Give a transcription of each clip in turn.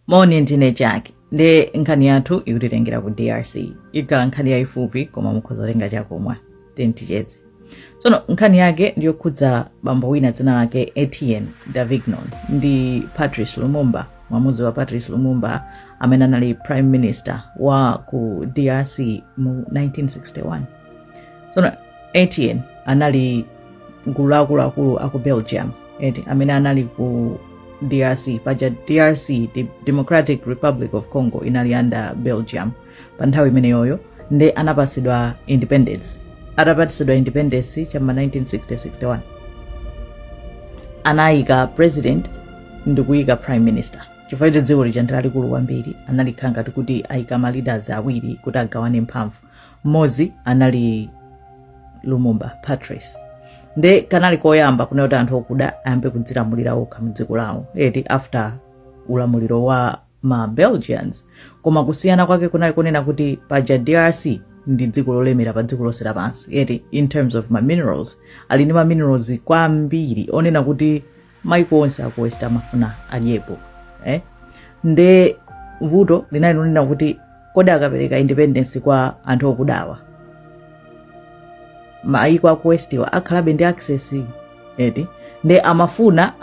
Moni ndine Jack. Nde nkhani yathu ikutitengera ku DRC. Ikhala nkhani yayifupi koma mukhoza lenga chakomwa. Tenticheze. Tsono nkhani yake ndiyokhudza bambo wina dzina lake Etienne Davignon ndi Patrice Lumumba, mwamuzi wa Patrice Lumumba amene anali prime minister wa ku DRC mu 1961. Tsono Etienne anali gulu akuluakulu aku Belgium amene anali ku DRC paja DRC, the Democratic Republic of Congo, inali under Belgium pa nthawi imeneyoyo nde anapasidwa independence. Atapasidwa independence chama 1960-61 anayika president ndikuyika prime minister. Chifukwa dziko lija ndi lalikulu kwambiri, analikhala ngati kuti ayika ma leaders awiri kuti agawane mphamvu. Mmodzi anali Lumumba, Patrice. Nde kanali koyamba kunoti anthu okuda ayambe kudzilamulira okha mdziko lawo after ulamuliro wa ma Belgians. Koma kusiyana kwake kunali kunena kuti paja DRC ndi dziko lolemera pa dziko lonse lapansi in terms of ma minerals, ali ndi ma minerals kwambiri onena kuti maiko onse aku West amafuna adyepo. Nde vuto linali lonena kuti kodi akapereka independence kwa anthu okudawa, maiko aku West akhalabe ndi access nde amafuna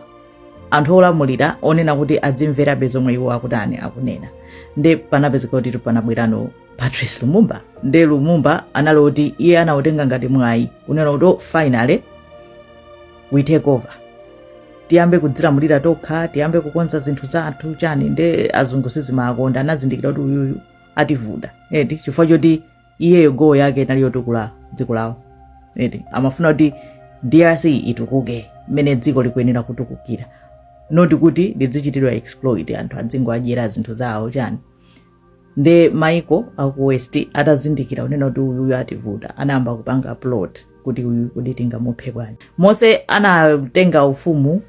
anthu olamulira onena kuti adzimvera bezomwe iwo akutani akunena. Nde panapezeka kuti panabwerano Patrice Lumumba. Nde Lumumba analoti iye anautenga ngati mwayi unena kuti finally we take over, tiyambe kudzilamulira tokha, tiyambe kukonza zinthu zathu chani. Nde azungu sizimakonda, anazindikira kuti uyuyu ativuda chifukwa choti iyeyo goal yake inali yotukula dziko lawo. Amafuna kuti DRC itukuke mene dziko likuyenera kutukukira, noti kuti lidzichitidwa exploit anthu adzingo adyera zinthu zawo chani. Nde maiko aku West atazindikira unena kuti uyu ativuta, anayamba kupanga plot kuti uyu kuti tingamuphe bwanji. Mose anatenga ufumu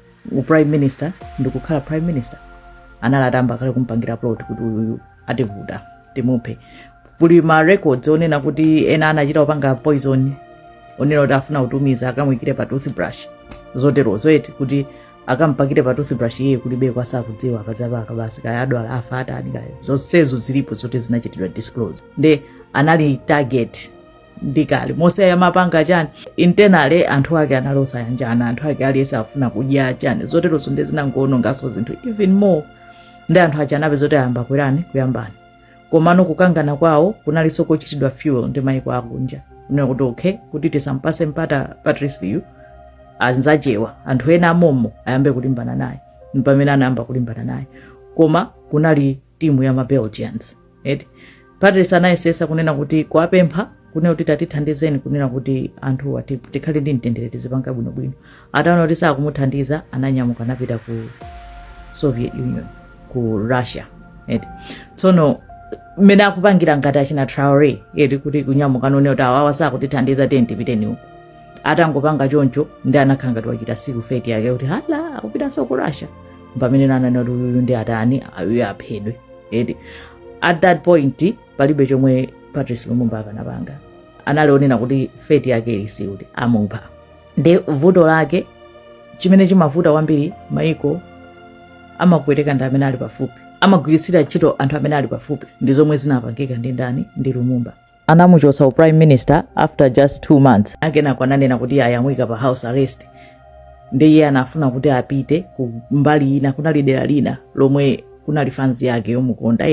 prime minister ndikukhala prime minister, analatamba kale kumpangira plot kuti uyu ativuta timuphe. Kuli ma records onena kuti ena anachita kupanga poison onena kuti afuna kutumiza akamwikire pa toothbrush zotero zoeti kuti akampakire pa toothbrush iye kulibe kwasakudziwa akazapaka basi kayadwala afa atani kaya zonsezo zilipo zote zinachitidwa disclose. Nde anali target ndikali Mose yamapanga chani internally anthu ake analosa yanjana, anthu ake aliyesa afuna kudya chani zotero zonde zinangono ngaso zinthu even more. Nde anthu aja anabe zote ayamba kuyambani komano kukangana kwawo kunaliso kochitidwa fuel ndi maiko akunja unena kuti okay kuti tisampase mpata Patrice yu anzajewa anthu ena amomo ayambe kulimbana naye. Mpamene anayamba kulimbana naye koma kunali timu ya ma Belgians. Patrice anayesesa kunena kuti kuwapempha kunena kuti tatithandizeni kunena kuti anthu tikhale ndi mtendere tizipanga bwinobwino. Ataona kuti sakumuthandiza ananyamuka anapita ku Soviet Union, ku Russia. Tsono mene akupangira ngati achina Traore kuti kunyamuka none kuti awawa sakutithandiza tipiteni uko. Atangopanga choncho ndi anakhala ngati wachita siku feti yake kuti hala akupita so ku Russia. Mpamene nanena kuti uyu ndi atani uyu aphedwe. At that point palibe chomwe Patrice Lumumba akanapanga, analionena kuti feti yake ilisi kuti amupha. Nde vuto lake chimene chimavuta kwambiri maiko amapweteka ndi amene ali pafupi, amagwirisira ntchito anthu amene ali pafupi. Ndi zomwe zinapangika ndi ndani, ndi Lumumba. Anamuchosa prime minister after just 2 months. Akenako ananena kuti ayamwika pa house arrest. Nde iye anafuna kuti apite ku mbali ina, kunali dera lina lomwe kunali fanzi yake yomukonda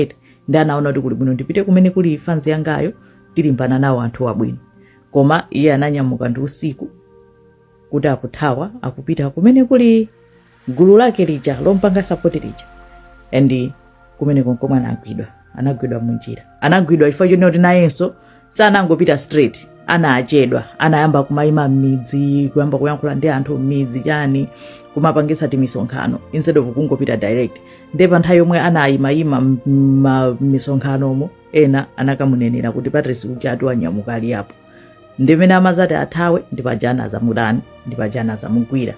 ndi anaona kuti kuli bwino ndipite kumene kuli fanzi yangayo tilimbana nawo anthu abwino. Koma iye ananyamuka ndi usiku kuti akuthawa akupita kumene kuli gulu lake lija lompanga support lija. And kumene konkomwe anagwidwa munjira. Anagwidwa chifukwa choti nayenso sanangopita straight, anachedwa, anayamba kumayima m'midzi, kuyamba kuyankhula ndi anthu m'midzi chani, kumapangisa timisonkhano instead of kungopita direct. Nde pa nthawi yomwe anayimayima m'misonkhanomo ena anakamunenera kuti Patrice uja anyamuka ali apo. Ndimene amazati athawe ndi pajana azamudani, ndi pajana azamugwira.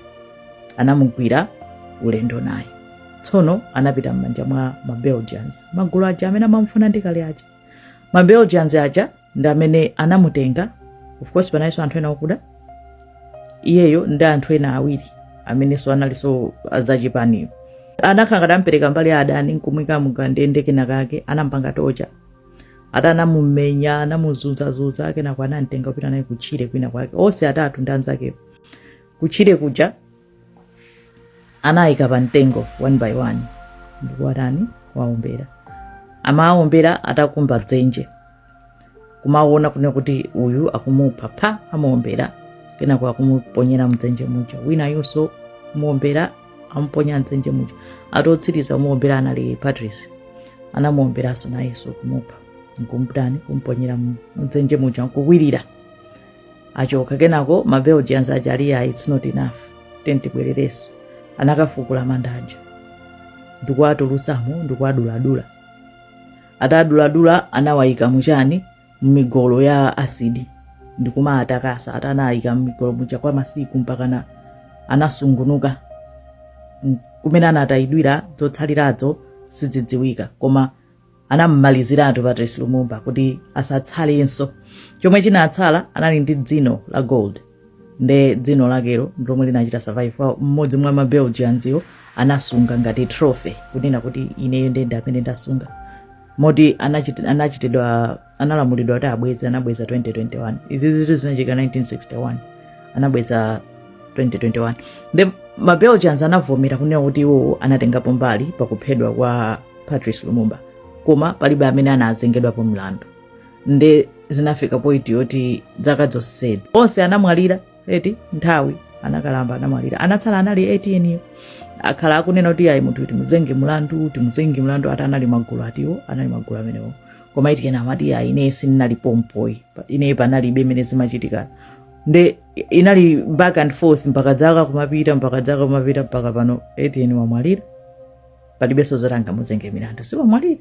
Anamugwira ulendo naye. Tsono anapita m'manja mwa ma Belgians, magulu aja amene amamfuna ndikale aja. Ma Belgians aja ndi amene anamutenga. Of course panaiso anthu ena okuda, iyeyo ndi anthu ena awiri amene so analiso azachipaniyo. anakhala atampereka mbali ya adani nkumwika mukandende kenakake anampanga tocha ata anamumenya anamuzunzazuza kenako anamtenga kupita naye kutchire kwina kwake onse atatu ndi anzake kutchire kuja anayika pa mtengo one by one ndikuwatani waombera amaombera atakumba dzenje kumaona kuti uyu akumupha pha amaombera kenako akumuponyera mdzenje muja wina yonso muombera amponya mdzenje muja atotsiriza muombera anali Patrice anamuomberanso nayenso kumupha nkumputani kumponyera mdzenje muja nkuwirira achoka kenako ma Belgians aja it's not enough tentibwerereso anakafukula mandaja ndikuwatulusamo ndikuwaduladula ataduladula anawayika muchani mmigolo ya asidi ndikuma atakasa atanayika mmigolo muja kwa masiku mpaka anasungunuka kumene anatayidwira zotsalirazo sizidziwika koma anammaliziratu Patrice Lumumba kuti asatsalenso chomwe chinatsala anali ndi dzino la gold nde dzino lakelo lomwe linachita survive mmodzi mwa ma Belgians anasunga ngati trophy kunena kuti ineyo ndende amene ndasunga moti anachitidwa analamulidwa kuti abweza anabweza 2021 izi zitu zinachitika 1961 anabweza 2021 nde ma Belgians anavomera kunena kuti iwo anatengapo mbali pakuphedwa kwa Patrice Lumumba koma palibe amene anazengedwapo mlandu nde zinafika point yoti zaka zonsezi onse anamwalira eti nthawi anakalamba anamwalira anatsala anali 18 akhala akunena kuti ayi munthu timuzenge mlandu ati anali magulu atiwo anali magulu amenewo koma iti kena amati ayi ine sininali pompoyi ine panalibe imene zimachitika nde inali back and forth mpaka zaka kumapita mpaka pano 18 wamwalira palibenso zotanga muzenge milandu siwamwalira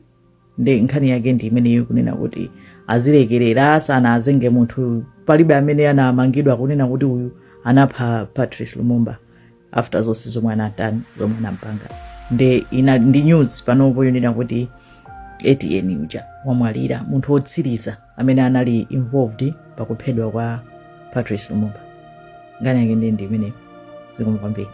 nde nkhani yake ndi imeneyo kunena kuti azilekerera sana azenge munthu palibe amene anamangidwa kunena kuti uyu anapha Patrice Lumumba after zonse zomwe anatani zomwe anampanga nde ndi news panopo yonena kuti ATN uja wamwalira munthu wotsiriza amene anali involved pakuphedwa kwa Patrice Lumumba ngani yake ndi imeneyo zikomo kwambiri.